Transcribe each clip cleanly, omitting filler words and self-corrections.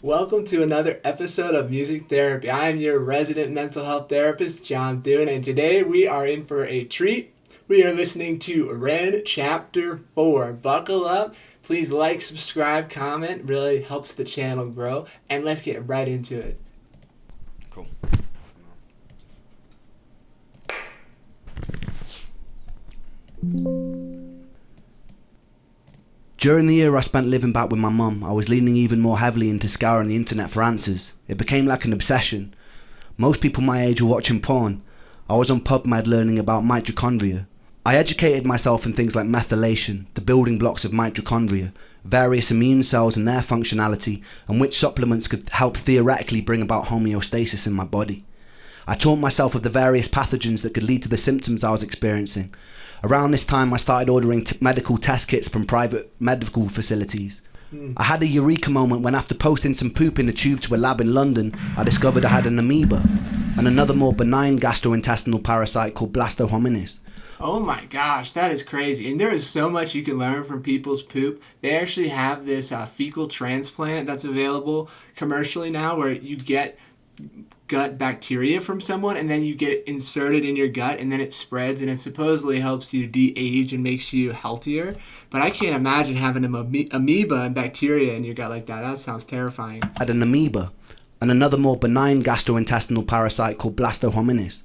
Welcome to another episode of Music Therapy. I am your resident mental health therapist, John Thune, and today we are in for a treat. We are listening to REN Chapter 4. Buckle up. Please like, subscribe, comment. Really helps the channel grow. And let's get right into it. Cool. During the year I spent living back with my mum, I was leaning even more heavily into scouring the internet for answers. It became like an obsession. Most people my age were watching porn. I was on PubMed learning about mitochondria. I educated myself in things like methylation, the building blocks of mitochondria, various immune cells and their functionality, and which supplements could help theoretically bring about homeostasis in my body. I taught myself of the various pathogens that could lead to the symptoms I was experiencing. Around this time I started ordering medical test kits from private medical facilities. I had a eureka moment when, after posting some poop in a tube to a lab in London, I discovered I had an amoeba and another more benign gastrointestinal parasite called blastohominis. Oh my gosh, that is crazy. And there is so much you can learn from people's poop. They actually have this fecal transplant that's available commercially now where you get gut bacteria from someone and then you get it inserted in your gut and then it spreads and it supposedly helps you de-age and makes you healthier. But I can't imagine having an amoeba and bacteria in your gut like that. That sounds terrifying. I had an amoeba and another more benign gastrointestinal parasite called blastohominis.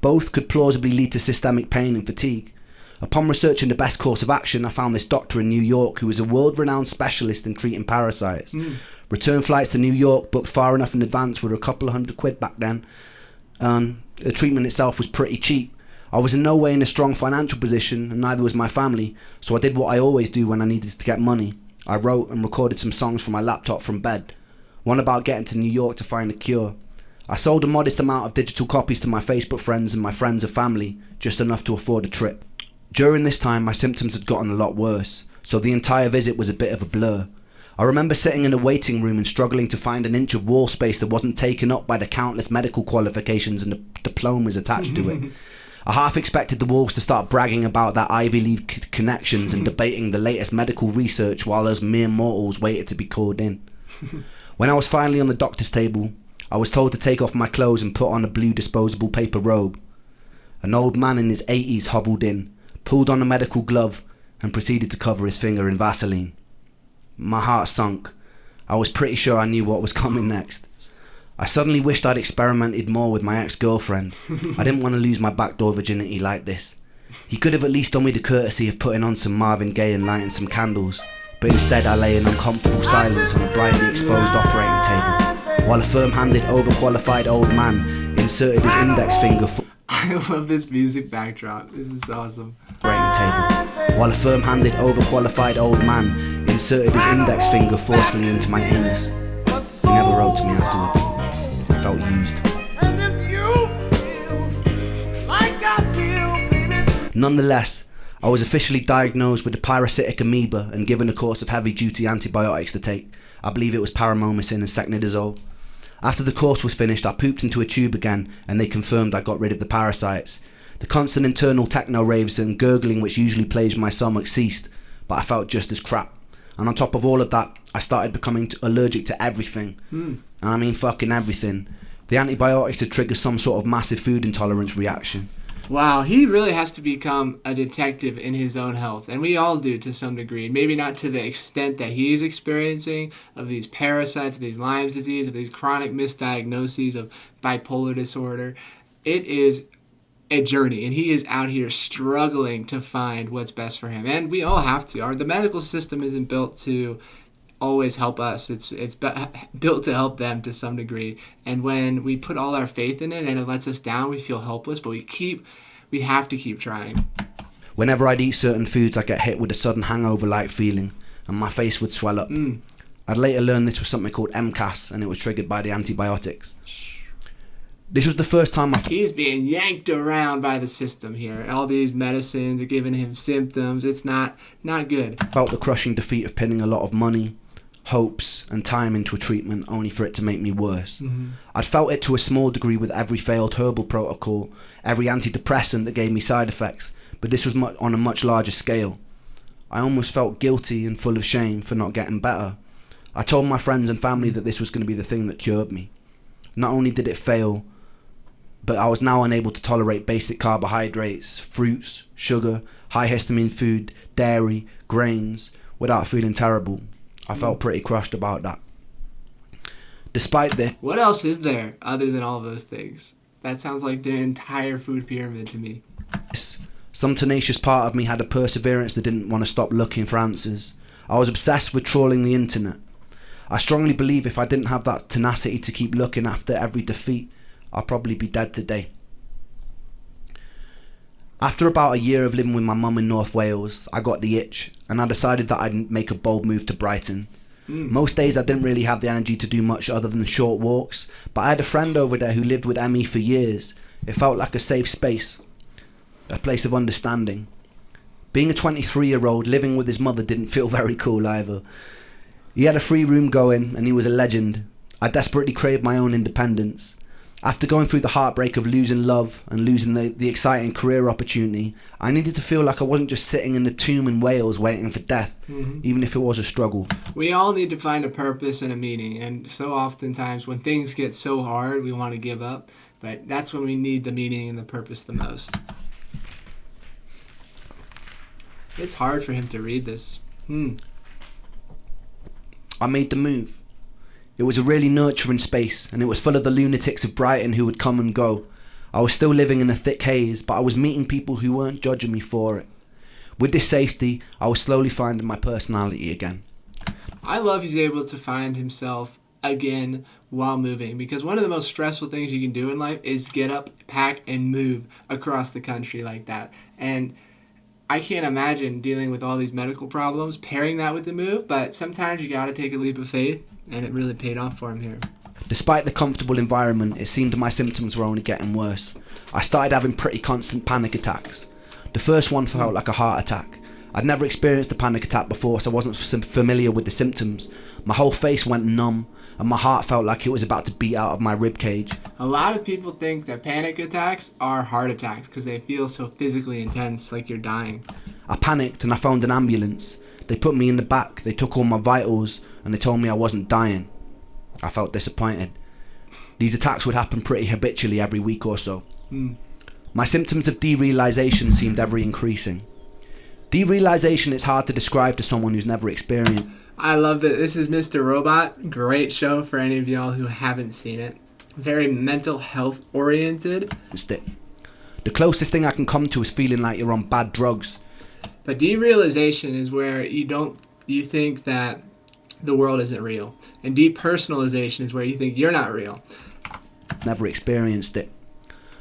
Both could plausibly lead to systemic pain and fatigue. Upon researching the best course of action, I found this doctor in New York who was a world-renowned specialist in treating parasites. Return flights to New York, booked far enough in advance, were a couple of £100 back then. The treatment itself was pretty cheap. I was in no way in a strong financial position, and neither was my family, so I did what I always do when I needed to get money. I wrote and recorded some songs from my laptop from bed. One about getting to New York to find a cure. I sold a modest amount of digital copies to my Facebook friends and my friends and family, just enough to afford a trip. During this time my symptoms had gotten a lot worse, so the entire visit was a bit of a blur. I remember sitting in a waiting room and struggling to find an inch of wall space that wasn't taken up by the countless medical qualifications and the diplomas attached to it. I half expected the walls to start bragging about their Ivy League connections and debating the latest medical research while us mere mortals waited to be called in. When I was finally on the doctor's table, I was told to take off my clothes and put on a blue disposable paper robe. An old man in his 80s hobbled in, pulled on a medical glove, and proceeded to cover his finger in Vaseline. My heart sunk. I was pretty sure I knew what was coming next. I suddenly wished I'd experimented more with my ex-girlfriend. I didn't want to lose my backdoor virginity like this. He could have at least done me the courtesy of putting on some Marvin Gaye and lighting some candles, but instead I lay in uncomfortable silence on a brightly exposed operating table, while a firm-handed, overqualified old man inserted his index finger I love this music backdrop. This is awesome. While a firm-handed, overqualified old man inserted his index finger forcefully into my anus. He never wrote to me afterwards. I felt used. Nonetheless, I was officially diagnosed with the parasitic amoeba and given a course of heavy-duty antibiotics to take. I believe it was paramomycin and secnidazole. After the course was finished, I pooped into a tube again, and they confirmed I got rid of the parasites. The constant internal techno raves and gurgling which usually plagued my stomach ceased, but I felt just as crap. And on top of all of that, I started becoming allergic to everything. And I mean fucking everything. The antibiotics had triggered some sort of massive food intolerance reaction. Wow, he really has to become a detective in his own health, and we all do to some degree. Maybe not to the extent that he's experiencing of these parasites, of these Lyme's disease, of these chronic misdiagnoses of bipolar disorder. It is a journey, and he is out here struggling to find what's best for him, and we all have to. The medical system isn't built to always help us. It's built to help them to some degree. And when we put all our faith in it and it lets us down, we feel helpless, but we have to keep trying. Whenever I'd eat certain foods, I'd get hit with a sudden hangover-like feeling, and my face would swell up. I'd later learn this was something called MCAS, and it was triggered by the antibiotics. This was the first time He's being yanked around by the system here. All these medicines are giving him symptoms. It's not good. Felt the crushing defeat of pinning a lot of money, hopes and time into a treatment only for it to make me worse. I'd felt it to a small degree with every failed herbal protocol, every antidepressant that gave me side effects, but this was on a much larger scale. I almost felt guilty and full of shame for not getting better. I told my friends and family that this was going to be the thing that cured me. Not only did it fail, but I was now unable to tolerate basic carbohydrates, fruits, sugar, high histamine food, dairy, grains, without feeling terrible. I felt pretty crushed about that. Despite this... What else is there other than all those things? That sounds like the entire food pyramid to me. Some tenacious part of me had a perseverance that didn't want to stop looking for answers. I was obsessed with trawling the internet. I strongly believe if I didn't have that tenacity to keep looking after every defeat, I'd probably be dead today. After about a year of living with my mum in North Wales, I got the itch, and I decided that I'd make a bold move to Brighton. Most days I didn't really have the energy to do much other than short walks, but I had a friend over there who lived with Emmy for years. It felt like a safe space, a place of understanding. Being a 23-year-old living with his mother didn't feel very cool either. He had a free room going, and he was a legend. I desperately craved my own independence. After going through the heartbreak of losing love and losing the exciting career opportunity, I needed to feel like I wasn't just sitting in the tomb in Wales waiting for death, even if it was a struggle. We all need to find a purpose and a meaning, and so oftentimes when things get so hard, we want to give up, but that's when we need the meaning and the purpose the most. It's hard for him to read this. I made the move. It was a really nurturing space, and it was full of the lunatics of Brighton who would come and go. I was still living in a thick haze, but I was meeting people who weren't judging me for it. With this safety, I was slowly finding my personality again. I love he's able to find himself again while moving, because one of the most stressful things you can do in life is get up, pack, and move across the country like that. And I can't imagine dealing with all these medical problems, pairing that with the move, but sometimes you gotta take a leap of faith, and it really paid off for him here. Despite the comfortable environment, it seemed my symptoms were only getting worse. I started having pretty constant panic attacks. The first one felt like a heart attack. I'd never experienced a panic attack before, so I wasn't familiar with the symptoms. My whole face went numb, and my heart felt like it was about to beat out of my ribcage. A lot of people think that panic attacks are heart attacks because they feel so physically intense, like you're dying. I panicked and I phoned an ambulance. They put me in the back, they took all my vitals, and they told me I wasn't dying. I felt disappointed. These attacks would happen pretty habitually every week or so. My symptoms of derealization seemed ever increasing. Derealization is hard to describe to someone who's never experienced. I love that this is Mr. Robot. Great show for any of y'all who haven't seen it. Very mental health oriented. The closest thing I can come to is feeling like you're on bad drugs. But derealization is where you think that the world isn't real. And depersonalization is where you think you're not real. Never experienced it.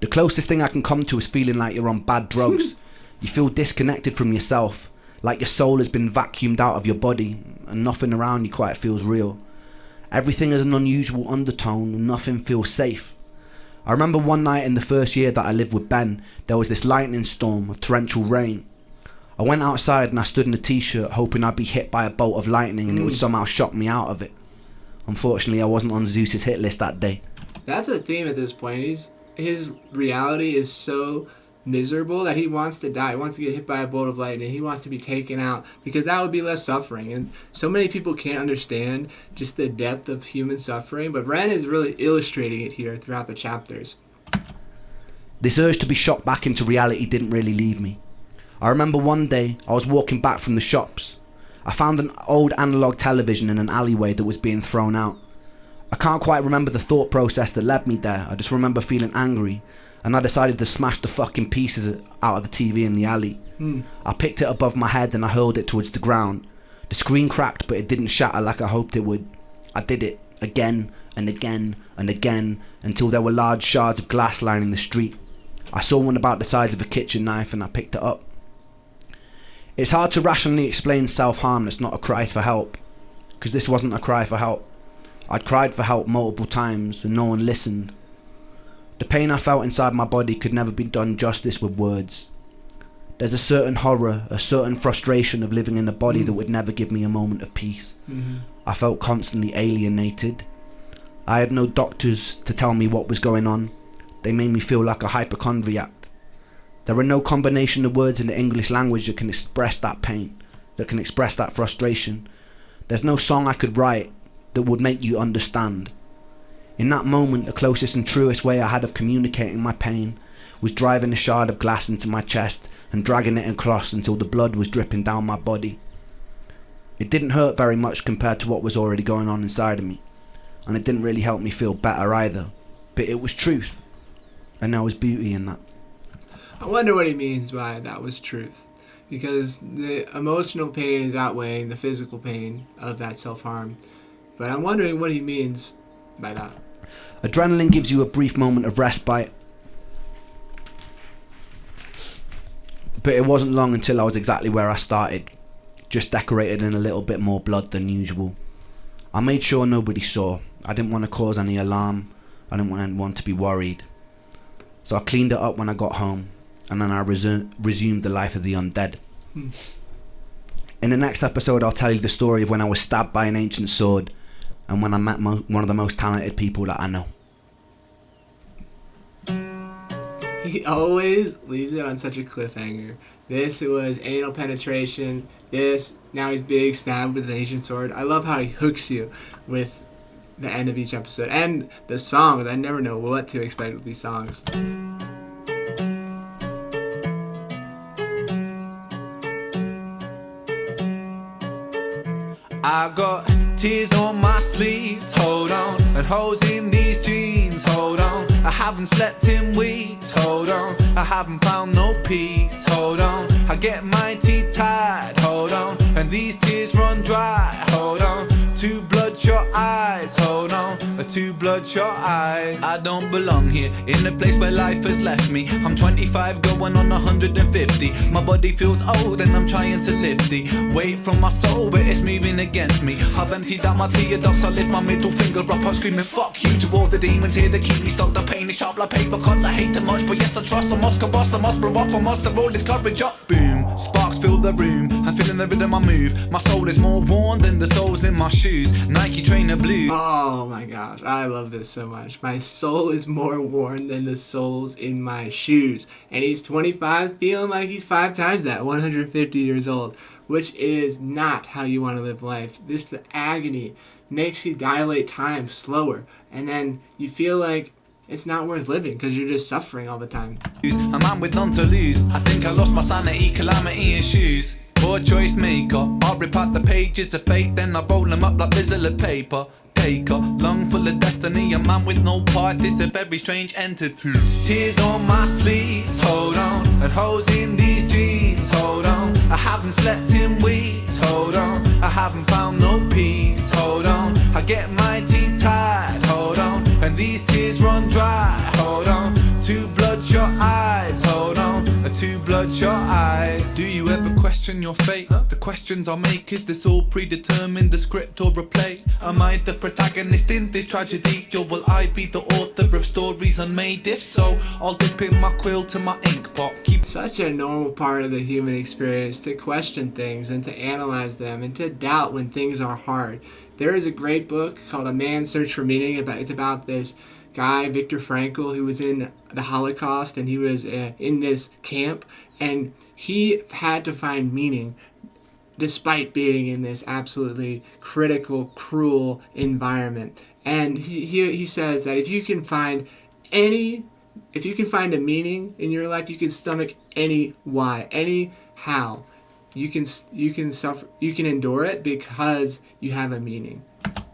The closest thing I can come to is feeling like you're on bad drugs. You feel disconnected from yourself, like your soul has been vacuumed out of your body and nothing around you quite feels real. Everything has an unusual undertone and nothing feels safe. I remember one night in the first year that I lived with Ben, there was this lightning storm of torrential rain. I went outside and I stood in a t-shirt hoping I'd be hit by a bolt of lightning and it would somehow shock me out of it. Unfortunately, I wasn't on Zeus's hit list that day. That's a theme at this point. His reality is so miserable that he wants to die. He wants to get hit by a bolt of lightning. He wants to be taken out because that would be less suffering. And so many people can't understand just the depth of human suffering, but Ren is really illustrating it here throughout the chapters. This urge to be shocked back into reality didn't really leave me. I remember one day I was walking back from the shops. I found an old analog television in an alleyway that was being thrown out. I can't quite remember the thought process that led me there. I just remember feeling angry, and I decided to smash the fucking pieces out of the TV in the alley. I picked it above my head and I hurled it towards the ground. The screen cracked, but it didn't shatter like I hoped it would. I did it again and again and again until there were large shards of glass lining the street. I saw one about the size of a kitchen knife and I picked it up. It's hard to rationally explain self-harm that's not a cry for help, because this wasn't a cry for help. I'd cried for help multiple times and no one listened. The pain I felt inside my body could never be done justice with words. There's a certain horror, a certain frustration of living in a body that would never give me a moment of peace. I felt constantly alienated. I had no doctors to tell me what was going on. They made me feel like a hypochondriac. There are no combination of words in the English language that can express that pain, that can express that frustration. There's no song I could write that would make you understand. In that moment, the closest and truest way I had of communicating my pain was driving a shard of glass into my chest and dragging it across until the blood was dripping down my body. It didn't hurt very much compared to what was already going on inside of me, and it didn't really help me feel better either, but it was truth, and there was beauty in that. I wonder what he means by that was truth, because the emotional pain is outweighing the physical pain of that self-harm. But I'm wondering what he means by that. Adrenaline gives you a brief moment of respite, but it wasn't long until I was exactly where I started, just decorated in a little bit more blood than usual. I made sure nobody saw. I didn't want to cause any alarm. I didn't want anyone to be worried. So I cleaned it up when I got home, and then I resumed the life of the undead. In the next episode, I'll tell you the story of when I was stabbed by an ancient sword and when I met one of the most talented people that I know. He always leaves it on such a cliffhanger. This was anal penetration. Now he's big, stabbed with an ancient sword. I love how he hooks you with the end of each episode. And the songs, I never know what to expect with these songs. I got tears on my sleeves, hold on, and holes in these jeans, hold on. I haven't slept in weeks, hold on. I haven't found no peace, hold on. I get my teeth tied, hold on, and these tears run dry, hold on. Two bloodshot eyes, hold on, two bloodshot eyes. I don't belong here, in a place where life has left me. I'm 25 going on 150. My body feels old and I'm trying to lift the weight from my soul, but it's moving against me. I've emptied out my teardrops, I lift my middle finger up. I'm screaming fuck you to all the demons here that keep me stuck. The pain is sharp like paper cuts, I hate them much, but yes I trust. I must combust, I must blow up, I must have all this courage up. Boom, sparks fill the room, I'm feeling the rhythm I move. My soul is more worn than the soles in my shoes. Nike trainer blue. Oh my gosh, I love this so much. My soul is more worn than the soles in my shoes. And he's 25, feeling like he's 5 times that, 150 years old, which is not how you want to live life. The agony makes you dilate time slower, and then you feel like it's not worth living because you're just suffering all the time. A man with none to lose. I think I lost my sanity, calamity in shoes. Poor choice maker, I rip out the pages of fate, then I roll them up like bizzle of paper. Taker, lung full of destiny, a man with no part, this a very strange entity. Tears on my sleeves, hold on, and holes in these jeans, hold on. I haven't slept in weeks, hold on. I haven't found no peace, hold on. I get my teeth tied, hold on, and these tears run dry, hold on. Two bloodshot eyes, hold on, two bloodshot eyes. Do you ever question your fate? The questions I make, is this all predetermined, the script or a play? Am I the protagonist in this tragedy, or will I be the author of stories unmade? If so, I'll dip in my quill to my ink pot. Keep such a normal part of the human experience to question things and to analyze them and to doubt when things are hard. There is a great book called A Man's Search for Meaning. It's about this guy, Viktor Frankl, who was in the Holocaust, and he was in this camp, and he had to find meaning despite being in this absolutely critical, cruel environment. And he says that if you can find a meaning in your life, you can stomach any why, any how. You can suffer, you can endure it because you have a meaning.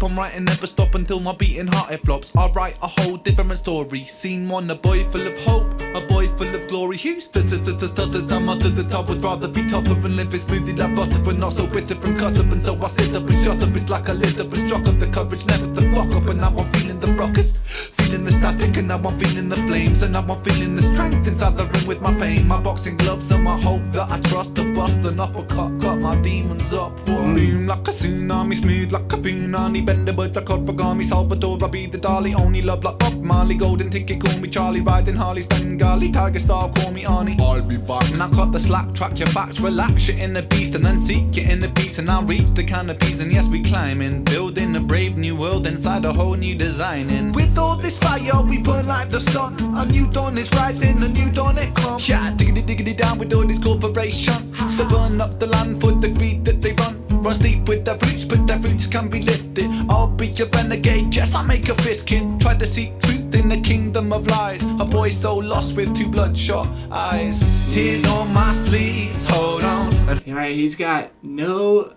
I'm writing, never stop until my beating heart it flops. I write a whole different story. Scene 1, a boy full of hope, a boy full of glory. Who stutters, I'm up to the top. Would rather be tougher and live it smoothly like butter, but not so bitter and cut up. And so I sit up and shut up. It's like I lived up and struck up the courage never to fuck up. And now I'm feeling the ruckus, feeling the static, and now I'm feeling the flames, and now I'm feeling the strength inside the ring with my pain. My boxing gloves and my hope that I trust to bust an uppercut, cut my demons up. Boom like a tsunami, smooth like a punani. Bend the birds like origami, Salvador, I be the Dali. Only love like Bob Marley, golden ticket, call me Charlie. Riding Harley's Bengali, Tiger Star, call me Arnie. I'll be back. Now cut the slack, track your facts, relax, shit in the beast, and then seek it in the peace. And I'll reach the canopies, and yes we climbing, building a brave new world inside a whole new designing. With all this fire we burn like the sun, a new dawn is rising, a new dawn it comes. Yeah, diggity diggity down with all this corporation. They burn up the land for the greed that they run. runs deep with the roots, but the roots can be lifted. I'll be your renegade, yes, I'll make a fist kid. Try to seek truth in the kingdom of lies. A boy so lost with 2 bloodshot eyes. Tears on my sleeves, hold on. Alright, he's got no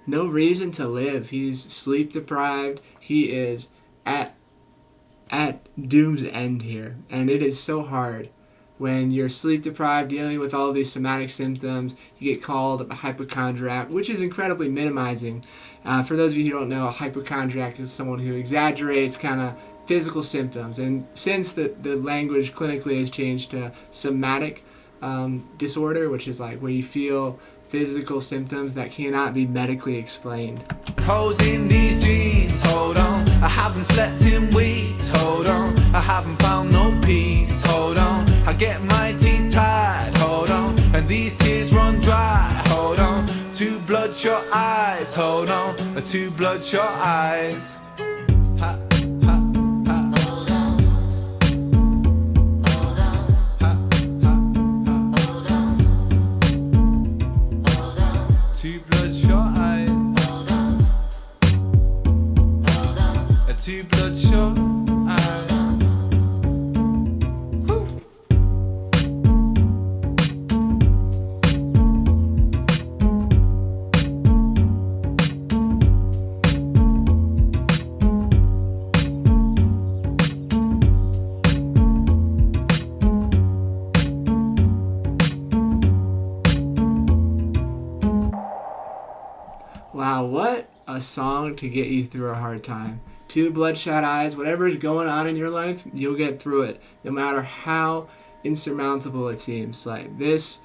reason to live. He's sleep deprived. He is at doom's end here. And it is so hard when you're sleep deprived, dealing with all these somatic symptoms. You get called a hypochondriac, which is incredibly minimizing. For those of you who don't know, a hypochondriac is someone who exaggerates kind of physical symptoms. And since the language clinically has changed to somatic disorder, which is like where you feel physical symptoms that cannot be medically explained. Holes in these jeans, hold on. I haven't slept in weeks, hold on. I haven't found no peace, hold on. I get my teeth tied, hold on. And these tears run dry, hold on. 2 bloodshot eyes, hold on. 2 bloodshot eyes. Ha. Two bloodshot eyes. Hold on. Hold on. 2 bloodshot eyes. Woo. Wow, what a song to get you through a hard time. 2 bloodshot eyes, whatever's going on in your life, you'll get through it, no matter how insurmountable it seems. Like these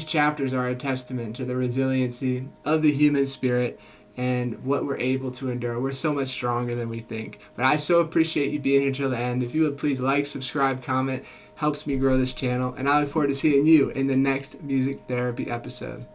chapters are a testament to the resiliency of the human spirit and what we're able to endure. We're so much stronger than we think. But I so appreciate you being here till the end. If you would please like, subscribe, comment, helps me grow this channel, and I look forward to seeing you in the next music therapy episode.